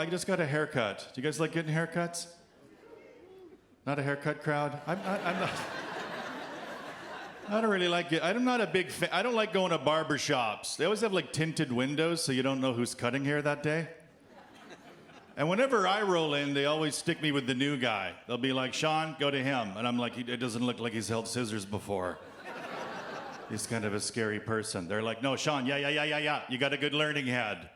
I just got a haircut. Do you guys like getting haircuts? Not a haircut crowd? I'm not. I don't really like it. I'm not a big fan. I don't like going to barber shops. They always have like tinted windows so you don't know who's cutting hair that day. And whenever I roll in, they always stick me with the new guy. They'll be like, Sean, go to him. And I'm like, it doesn't look like he's held scissors before. He's kind of a scary person. They're like, no, Sean, yeah. You got a good learning head.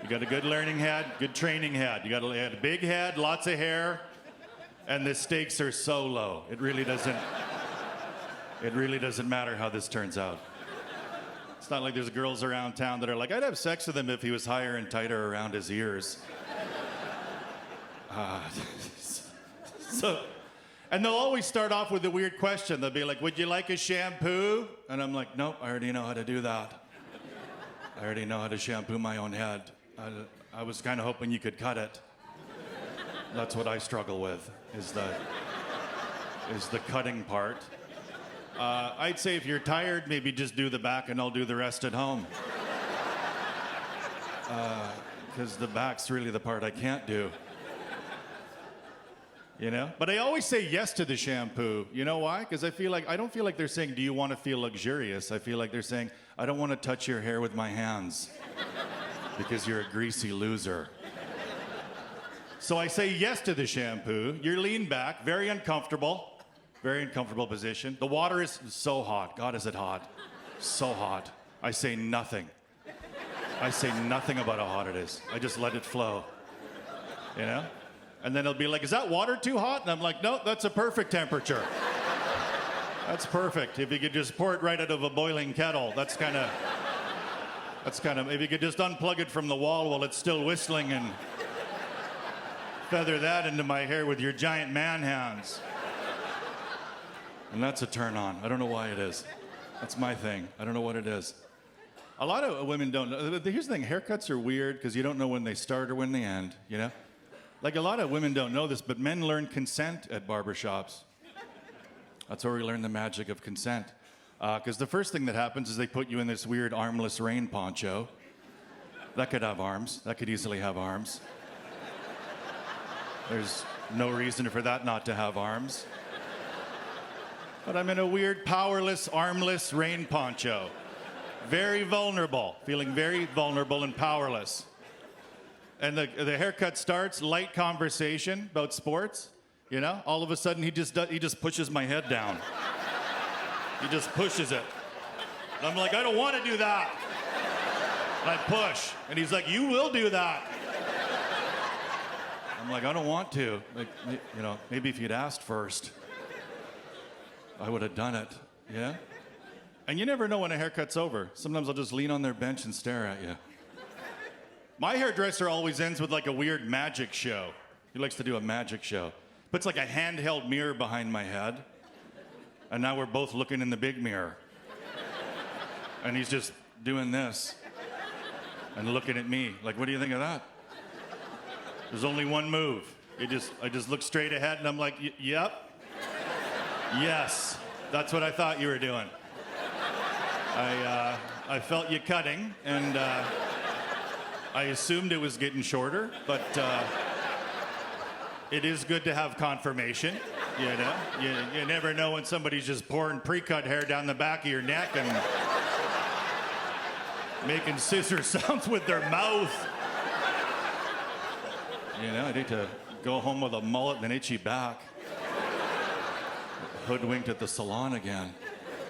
You got a good learning head, good training head. You got a big head, lots of hair, and the stakes are so low. It really doesn't matter how this turns out. It's not like there's girls around town that are like, I'd have sex with him if he was higher and tighter around his ears. And they'll always start off with a weird question. They'll be like, would you like a shampoo? And I'm like, nope, I already know how to do that. I already know how to shampoo my own head. I was kind of hoping you could cut it. That's what I struggle with, is the cutting part. I'd say if you're tired, maybe just do the back and I'll do the rest at home. Because the back's really the part I can't do. You know? But I always say yes to the shampoo. You know why? Because I don't feel like they're saying, do you want to feel luxurious? I feel like they're saying, I don't want to touch your hair with my hands because you're a greasy loser. So I say yes to the shampoo. You're lean back, very uncomfortable position. The water is so hot. God, is it hot? So hot. I say nothing. I say nothing about how hot it is. I just let it flow. You know? And then they'll be like, is that water too hot? And I'm like, no, that's a perfect temperature. That's perfect. If you could just pour it right out of a boiling kettle, that's kind of, if you could just unplug it from the wall while it's still whistling and feather that into my hair with your giant man hands. And that's a turn on. I don't know why it is. That's my thing. I don't know what it is. A lot of women don't know. Here's the thing, haircuts are weird because you don't know when they start or when they end, you know? Like a lot of women don't know this, but men learn consent at barbershops. That's where we learn the magic of consent. Because the first thing that happens is they put you in this weird armless rain poncho. That could have arms. That could easily have arms. There's no reason for that not to have arms. But I'm in a weird, powerless, armless rain poncho. Very vulnerable, feeling very vulnerable and powerless. And the haircut starts, light conversation about sports. You know, all of a sudden he just pushes my head down. He just pushes it. And I'm like, I don't want to do that. And I push, and he's like, you will do that. I'm like, I don't want to. Like, you know, maybe if you'd asked first, I would have done it. Yeah. And you never know when a haircut's over. Sometimes I'll just lean on their bench and stare at you. My hairdresser always ends with like a weird magic show. He likes to do a magic show. Puts like a handheld mirror behind my head. And now we're both looking in the big mirror. And he's just doing this. And looking at me. Like, what do you think of that? There's only one move. I just look straight ahead and I'm like, yep. Yes. That's what I thought you were doing. I felt you cutting and I assumed it was getting shorter, but it is good to have confirmation, you know? You never know when somebody's just pouring pre-cut hair down the back of your neck and making scissor sounds with their mouth. You know, I need to go home with a mullet and an itchy back. Hoodwinked at the salon again.